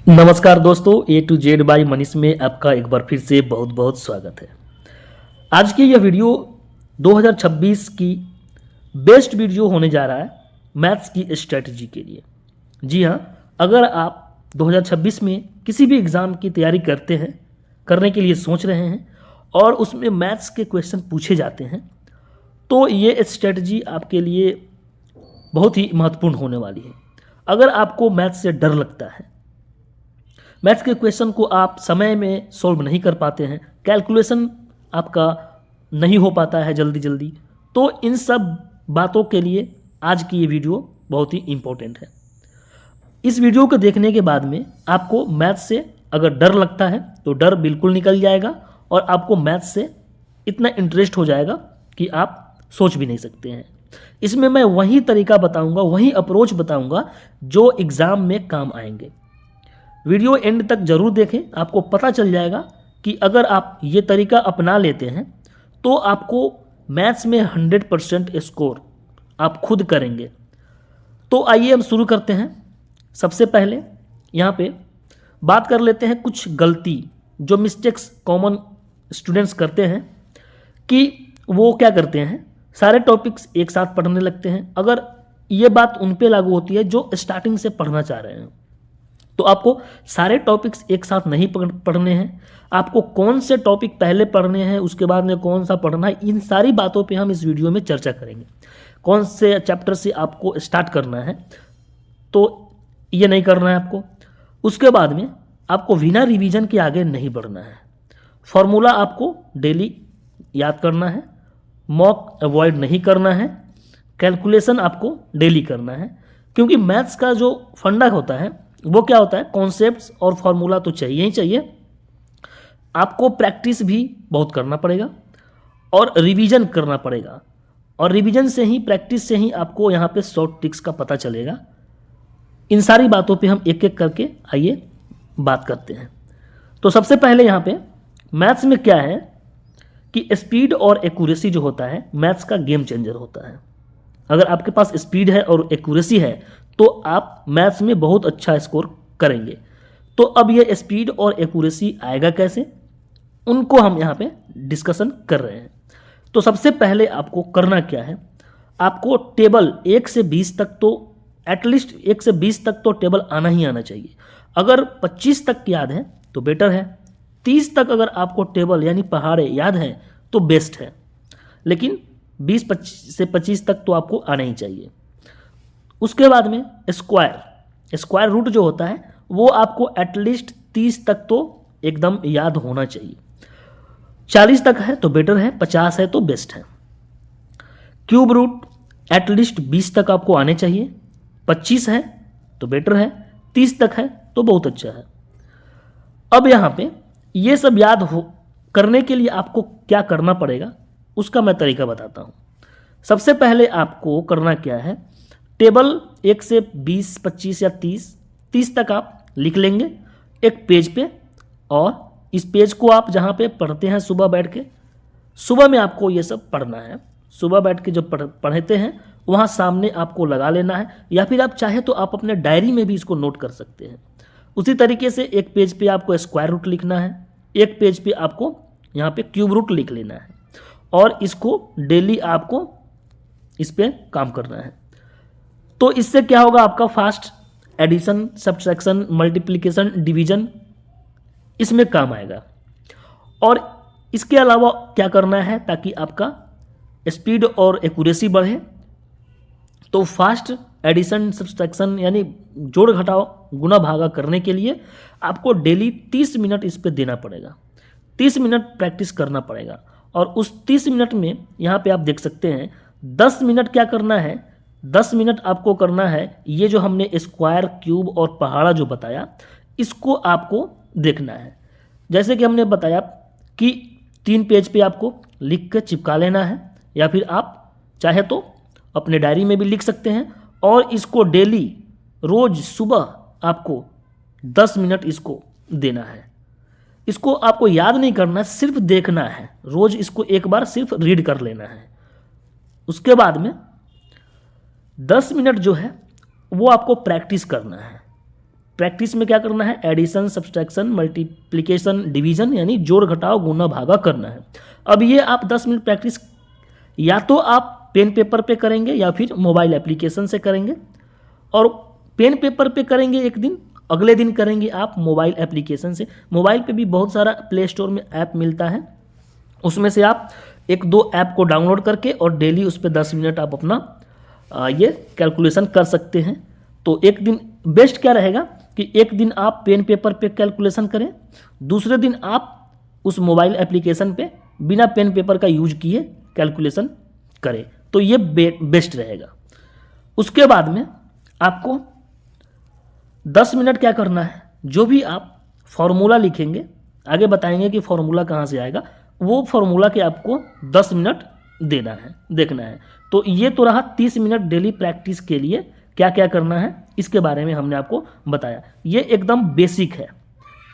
नमस्कार दोस्तों, ए to Z bye Manish में आपका एक बार फिर से बहुत बहुत स्वागत है। आज की यह वीडियो 2026 की बेस्ट वीडियो होने जा रहा है मैथ्स की स्ट्रेटजी के लिए। जी हाँ, अगर आप 2026 में किसी भी एग्ज़ाम की तैयारी करने के लिए सोच रहे हैं और उसमें मैथ्स के क्वेश्चन पूछे जाते हैं तो ये स्ट्रेटजी आपके लिए बहुत ही महत्वपूर्ण होने वाली है। अगर आपको मैथ्स से डर लगता है, मैथ्स के क्वेश्चन को आप समय में सॉल्व नहीं कर पाते हैं, कैलकुलेशन आपका नहीं हो पाता है जल्दी, तो इन सब बातों के लिए आज की ये वीडियो बहुत ही इम्पोर्टेंट है। इस वीडियो को देखने के बाद में आपको मैथ्स से अगर डर लगता है तो डर बिल्कुल निकल जाएगा और आपको मैथ्स से इतना इंटरेस्ट हो जाएगा कि आप सोच भी नहीं सकते हैं। इसमें मैं वही तरीका बताऊंगा, वही अप्रोच बताऊंगा जो एग्ज़ाम में काम आएंगे। वीडियो एंड तक जरूर देखें, आपको पता चल जाएगा कि अगर आप ये तरीका अपना लेते हैं तो आपको मैथ्स में 100% स्कोर आप खुद करेंगे। तो आइए हम शुरू करते हैं। सबसे पहले यहाँ पे बात कर लेते हैं कुछ गलती जो मिस्टेक्स कॉमन स्टूडेंट्स करते हैं कि वो क्या करते हैं, सारे टॉपिक्स एक साथ पढ़ने लगते हैं। अगर ये बात उन पे लागू होती है जो स्टार्टिंग से पढ़ना चाह रहे हैं, तो आपको सारे टॉपिक्स एक साथ नहीं पढ़ने हैं। आपको कौन से टॉपिक पहले पढ़ने हैं, उसके बाद में कौन सा पढ़ना है, इन सारी बातों पे हम इस वीडियो में चर्चा करेंगे। कौन से चैप्टर से आपको स्टार्ट करना है, तो ये नहीं करना है आपको। उसके बाद में आपको बिना रिवीजन के आगे नहीं बढ़ना है। फॉर्मूला आपको डेली याद करना है, मॉक अवॉइड नहीं करना है, कैलकुलेशन आपको डेली करना है। क्योंकि मैथ्स का जो फंडा होता है वो क्या होता है, कॉन्सेप्ट्स और फॉर्मूला तो चाहिए ही चाहिए, आपको प्रैक्टिस भी बहुत करना पड़ेगा और रिवीजन करना पड़ेगा। और रिवीजन से ही, प्रैक्टिस से ही आपको यहाँ पे शॉर्ट ट्रिक्स का पता चलेगा। इन सारी बातों पे हम एक एक करके आइए बात करते हैं। तो सबसे पहले यहाँ पे मैथ्स में क्या है कि स्पीड और एक्यूरेसी जो होता है मैथ्स का गेम चेंजर होता है। अगर आपके पास स्पीड है और एक्यूरेसी है तो आप मैथ्स में बहुत अच्छा स्कोर करेंगे। तो अब ये स्पीड और एक्यूरेसी आएगा कैसे, उनको हम यहाँ पे डिस्कशन कर रहे हैं। तो सबसे पहले आपको करना क्या है, आपको टेबल 1 से 20 तक तो एटलीस्ट 1 से 20 तक तो टेबल आना ही आना चाहिए। अगर 25 तक याद है तो बेटर है, 30 तक अगर आपको टेबल यानी पहाड़े याद हैं तो बेस्ट है, लेकिन 20 से 25 तक तो आपको आना ही चाहिए। उसके बाद में स्क्वायर रूट जो होता है वो आपको एटलीस्ट 30 तक तो एकदम याद होना चाहिए। 40 तक है तो बेटर है, 50 है तो बेस्ट है। क्यूब रूट एटलीस्ट 20 तक आपको आने चाहिए, 25 है तो बेटर है, 30 तक है तो बहुत अच्छा है। अब यहाँ पे ये सब करने के लिए आपको क्या करना पड़ेगा उसका मैं तरीका बताता हूँ। सबसे पहले आपको करना क्या है, टेबल 1 से 20, 25 या 30 तक आप लिख लेंगे एक पेज पे। और इस पेज को आप जहाँ पे पढ़ते हैं सुबह बैठ के, सुबह में आपको ये सब पढ़ना है। सुबह बैठ के जब पढ़ते हैं वहाँ सामने आपको लगा लेना है, या फिर आप चाहे तो आप अपने डायरी में भी इसको नोट कर सकते हैं। उसी तरीके से एक पेज पे आपको स्क्वायर रूट लिखना है, एक पेज पे आपको यहाँ पे क्यूब रूट लिख लेना है, और इसको डेली आपको इस पर काम करना है। तो इससे क्या होगा, आपका fast addition, subtraction, multiplication, division इसमें काम आएगा। और इसके अलावा क्या करना है ताकि आपका स्पीड और एक्यूरेसी बढ़े, तो फास्ट एडिशन, सब्ट्रैक्शन यानी जोड़ घटाव, गुना भागा करने के लिए आपको डेली 30 मिनट इस पर देना पड़ेगा। 30 मिनट प्रैक्टिस करना पड़ेगा। और उस 30 मिनट में यहाँ पे आप देख सकते हैं 10 मिनट क्या करना है, 10 मिनट आपको करना है ये जो हमने स्क्वायर, क्यूब और पहाड़ा जो बताया इसको आपको देखना है। जैसे कि हमने बताया कि 3 पेज पे आपको लिख के चिपका लेना है, या फिर आप चाहे तो अपने डायरी में भी लिख सकते हैं। और इसको डेली रोज सुबह आपको 10 मिनट इसको देना है। इसको आपको याद नहीं करना, सिर्फ देखना है। रोज इसको एक बार सिर्फ रीड कर लेना है। उसके बाद में 10 मिनट जो है वो आपको प्रैक्टिस करना है। प्रैक्टिस में क्या करना है, एडिशन, सब्सट्रैक्शन, मल्टीप्लिकेशन, डिवीजन यानी जोड़ घटाव गुणा भागा करना है। अब ये आप 10 मिनट प्रैक्टिस या तो आप पेन पेपर पे करेंगे या फिर मोबाइल एप्लीकेशन से करेंगे। और पेन पेपर पे करेंगे एक दिन, अगले दिन करेंगे आप मोबाइल एप्लीकेशन से। मोबाइल पे भी बहुत सारा प्ले स्टोर में ऐप मिलता है, उसमें से आप 1-2 ऐप को डाउनलोड करके और डेली उस पर 10 मिनट आप अपना ये कैलकुलेशन कर सकते हैं। तो एक दिन बेस्ट क्या रहेगा कि एक दिन आप पेन पेपर पे कैलकुलेशन करें, दूसरे दिन आप उस मोबाइल एप्लीकेशन पे बिना पेन पेपर का यूज किए कैलकुलेशन करें, तो ये बेस्ट रहेगा। उसके बाद में आपको 10 मिनट क्या करना है, जो भी आप फॉर्मूला लिखेंगे, आगे बताएंगे कि फॉर्मूला कहाँ से आएगा, वो फॉर्मूला के आपको 10 मिनट देना है, देखना है। तो ये तो रहा 30 मिनट डेली प्रैक्टिस के लिए क्या क्या करना है, इसके बारे में हमने आपको बताया। ये एकदम बेसिक है,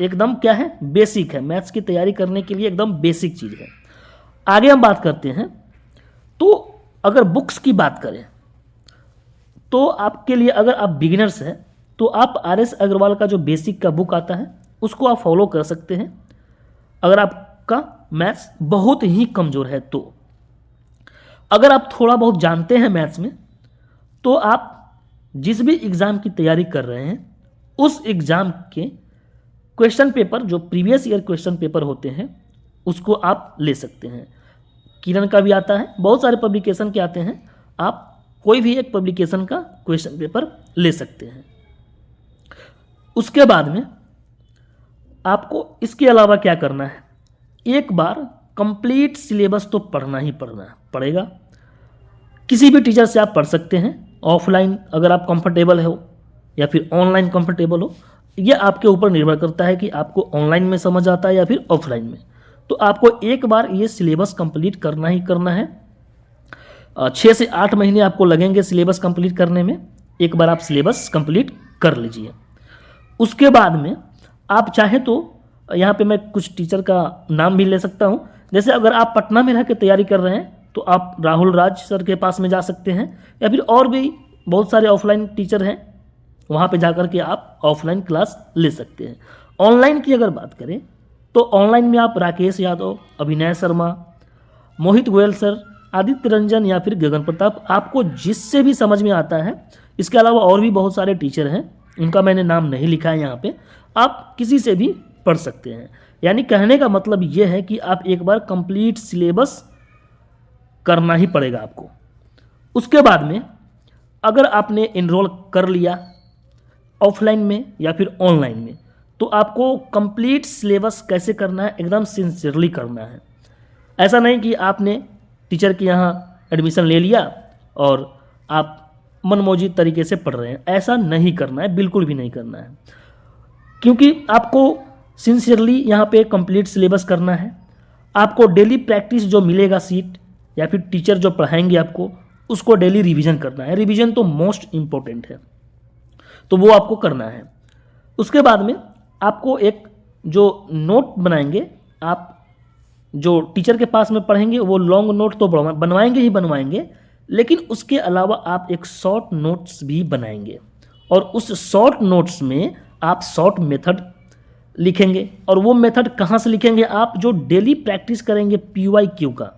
एकदम क्या है, बेसिक है, मैथ्स की तैयारी करने के लिए एकदम बेसिक चीज़ है। आगे हम बात करते हैं, तो अगर बुक्स की बात करें तो आपके लिए, अगर आप बिगिनर्स हैं तो आप RS अग्रवाल का जो बेसिक का बुक आता है उसको आप फॉलो कर सकते हैं। अगर आपका मैथ्स बहुत ही कमज़ोर है तो, अगर आप थोड़ा बहुत जानते हैं मैथ्स में, तो आप जिस भी एग्ज़ाम की तैयारी कर रहे हैं उस एग्ज़ाम के क्वेश्चन पेपर, जो प्रीवियस ईयर क्वेश्चन पेपर होते हैं, उसको आप ले सकते हैं। किरण का भी आता है, बहुत सारे पब्लिकेशन के आते हैं, आप कोई भी एक पब्लिकेशन का क्वेश्चन पेपर ले सकते हैं। उसके बाद में आपको इसके अलावा क्या करना है, एक बार कंप्लीट सिलेबस तो पढ़ना ही पड़ेगा। किसी भी टीचर से आप पढ़ सकते हैं, ऑफलाइन अगर आप कंफर्टेबल हो या फिर ऑनलाइन कंफर्टेबल हो, यह आपके ऊपर निर्भर करता है कि आपको ऑनलाइन में समझ आता है या फिर ऑफलाइन में। तो आपको एक बार ये सिलेबस कंप्लीट करना ही करना है। 6 से 8 महीने आपको लगेंगे सिलेबस कंप्लीट करने में, एक बार आप सिलेबस कंप्लीट कर लीजिए। उसके बाद में आप चाहें तो यहाँ पे मैं कुछ टीचर का नाम भी ले सकता हूँ। जैसे अगर आप पटना में रह के तैयारी कर रहे हैं तो आप राहुल राज सर के पास में जा सकते हैं, या फिर और भी बहुत सारे ऑफलाइन टीचर हैं, वहाँ पे जाकर के आप ऑफलाइन क्लास ले सकते हैं। ऑनलाइन की अगर बात करें तो ऑनलाइन में आप राकेश यादव, अभिनय शर्मा, मोहित गोयल सर, आदित्य रंजन या फिर गगन प्रताप, आपको जिससे भी समझ में आता है। इसके अलावा और भी बहुत सारे टीचर हैं, उनका मैंने नाम नहीं लिखा है यहाँ पे, आप किसी से भी पढ़ सकते हैं। यानी कहने का मतलब ये है कि आप एक बार कंप्लीट सिलेबस करना ही पड़ेगा आपको। उसके बाद में अगर आपने इनरोल कर लिया ऑफलाइन में या फिर ऑनलाइन में, तो आपको कंप्लीट सिलेबस कैसे करना है, एकदम सिंसियरली करना है। ऐसा नहीं कि आपने टीचर के यहाँ एडमिशन ले लिया और आप मनमौजी तरीके से पढ़ रहे हैं, ऐसा नहीं करना है, बिल्कुल भी नहीं करना है। क्योंकि आपको सिंसियरली यहाँ पे कंप्लीट सिलेबस करना है। आपको डेली प्रैक्टिस जो मिलेगा सीट या फिर टीचर जो पढ़ाएंगे आपको, उसको डेली रिवीजन करना है। रिवीजन तो मोस्ट इम्पोर्टेंट है, तो वो आपको करना है। उसके बाद में आपको एक जो नोट बनाएंगे, आप जो टीचर के पास में पढ़ेंगे वो लॉन्ग नोट तो बनवाएंगे ही बनवाएंगे, लेकिन उसके अलावा आप एक शॉर्ट नोट्स भी बनाएंगे, और उस शॉर्ट नोट्स में आप शॉर्ट मेथड लिखेंगे। और वो मेथड कहाँ से लिखेंगे, आप जो डेली प्रैक्टिस करेंगे PYQ का।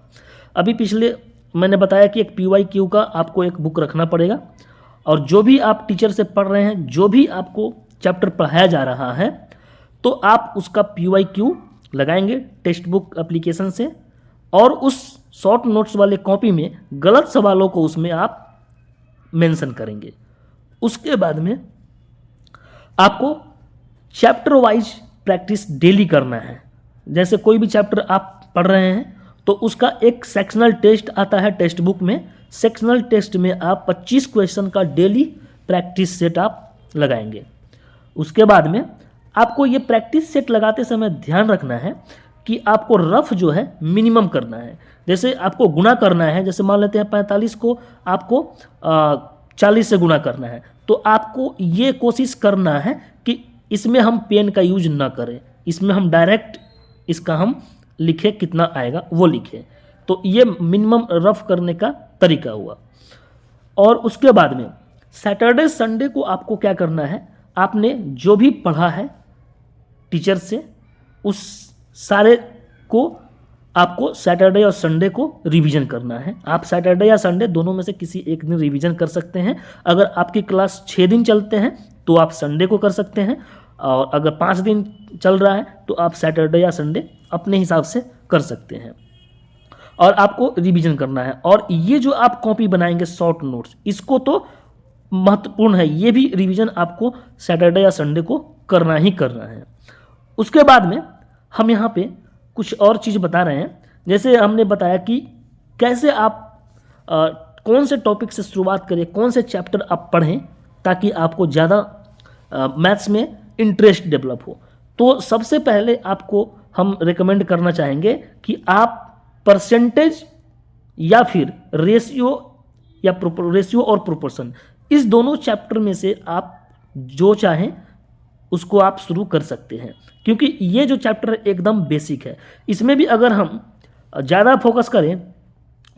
अभी पिछले मैंने बताया कि एक PYQ का आपको एक बुक रखना पड़ेगा, और जो भी आप टीचर से पढ़ रहे हैं, जो भी आपको चैप्टर पढ़ाया जा रहा है, तो आप उसका PYQ लगाएंगे टेक्स्ट बुक एप्लीकेशन से, और उस शॉर्ट नोट्स वाले कॉपी में गलत सवालों को उसमें आप मेंशन करेंगे। उसके बाद में आपको चैप्टर वाइज प्रैक्टिस डेली करना है। जैसे कोई भी चैप्टर आप पढ़ रहे हैं तो उसका एक सेक्शनल टेस्ट आता है टेक्स्ट बुक में। सेक्शनल टेस्ट में आप 25 क्वेश्चन का डेली प्रैक्टिस सेट आप लगाएंगे। उसके बाद में आपको ये प्रैक्टिस सेट लगाते समय ध्यान रखना है कि आपको रफ जो है मिनिमम करना है। जैसे आपको गुना करना है, जैसे मान लेते हैं 45 को आपको 40 से गुना करना है, तो आपको ये कोशिश करना है कि इसमें हम पेन का यूज ना करें, इसमें हम डायरेक्ट इसका हम लिखें, कितना आएगा वो लिखें। तो ये मिनिमम रफ करने का तरीका हुआ। और उसके बाद में सैटरडे संडे को आपको क्या करना है, आपने जो भी पढ़ा है टीचर से उस सारे को आपको सैटरडे और संडे को रिवीजन करना है। आप सैटरडे या संडे दोनों में से किसी एक दिन रिवीजन कर सकते हैं। अगर आपकी क्लास 6 दिन चलते हैं तो आप संडे को कर सकते हैं, और अगर 5 दिन चल रहा है तो आप सैटरडे या संडे अपने हिसाब से कर सकते हैं, और आपको रिवीजन करना है। और ये जो आप कॉपी बनाएंगे शॉर्ट नोट्स, इसको तो महत्वपूर्ण है, ये भी रिवीजन आपको सैटरडे या संडे को करना ही करना है। उसके बाद में हम यहाँ पे कुछ और चीज़ बता रहे हैं। जैसे हमने बताया कि कैसे आप कौन से टॉपिक से शुरुआत करें, कौन से चैप्टर आप पढ़ें ताकि आपको ज़्यादा मैथ्स में इंटरेस्ट डेवलप हो। तो सबसे पहले आपको हम रिकमेंड करना चाहेंगे कि आप परसेंटेज या फिर रेशियो और प्रोपोर्शन, इस दोनों चैप्टर में से आप जो चाहें उसको आप शुरू कर सकते हैं, क्योंकि ये जो चैप्टर एकदम बेसिक है। इसमें भी अगर हम ज़्यादा फोकस करें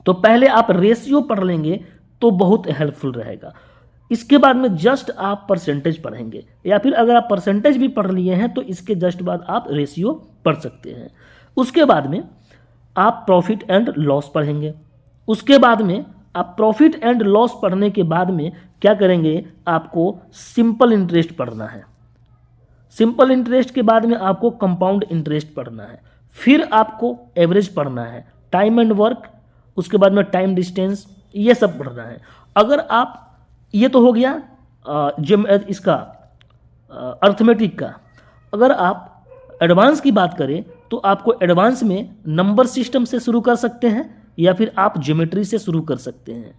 तो पहले आप रेशियो पढ़ लेंगे तो बहुत हेल्पफुल रहेगा। इसके बाद में जस्ट आप परसेंटेज पढ़ेंगे, या फिर अगर आप परसेंटेज भी पढ़ लिए हैं तो इसके जस्ट बाद आप रेशियो पढ़ सकते हैं। उसके बाद में आप प्रॉफिट एंड लॉस पढ़ेंगे। उसके बाद में आप प्रॉफिट एंड लॉस पढ़ने के बाद में क्या करेंगे, आपको सिंपल इंटरेस्ट पढ़ना है। सिंपल इंटरेस्ट के बाद में आपको कंपाउंड इंटरेस्ट पढ़ना है। फिर आपको एवरेज पढ़ना है, टाइम एंड वर्क, उसके बाद में टाइम डिस्टेंस, ये सब पढ़ना है। अगर आप, ये तो हो गया इसका अर्थमेटिक का। अगर आप एडवांस की बात करें तो आपको एडवांस में नंबर सिस्टम से शुरू कर सकते हैं, या फिर आप ज्योमेट्री से शुरू कर सकते हैं।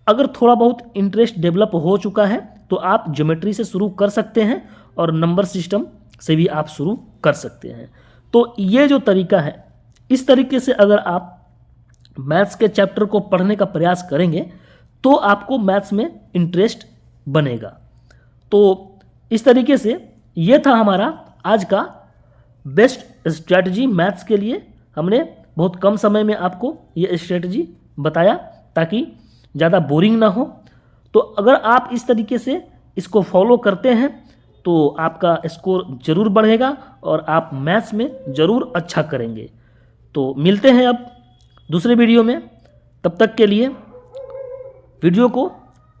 अगर थोड़ा बहुत इंटरेस्ट डेवलप हो चुका है तो आप ज्योमेट्री से शुरू कर सकते हैं, और नंबर सिस्टम से भी आप शुरू कर सकते हैं। तो ये जो तरीका है, इस तरीके से अगर आप मैथ्स के चैप्टर को पढ़ने का प्रयास करेंगे तो आपको मैथ्स में इंटरेस्ट बनेगा। तो इस तरीके से ये था हमारा आज का बेस्ट स्ट्रैटेजी मैथ्स के लिए। हमने बहुत कम समय में आपको ये स्ट्रैटेजी बताया ताकि ज़्यादा बोरिंग ना हो। तो अगर आप इस तरीके से इसको फॉलो करते हैं तो आपका स्कोर ज़रूर बढ़ेगा और आप मैथ्स में ज़रूर अच्छा करेंगे। तो मिलते हैं अब दूसरे वीडियो में। तब तक के लिए वीडियो को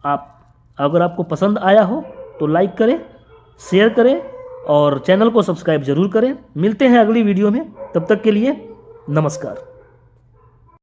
अगर आपको पसंद आया हो तो लाइक करें, शेयर करें और चैनल को सब्सक्राइब ज़रूर करें। मिलते हैं अगली वीडियो में, तब तक के लिए नमस्कार।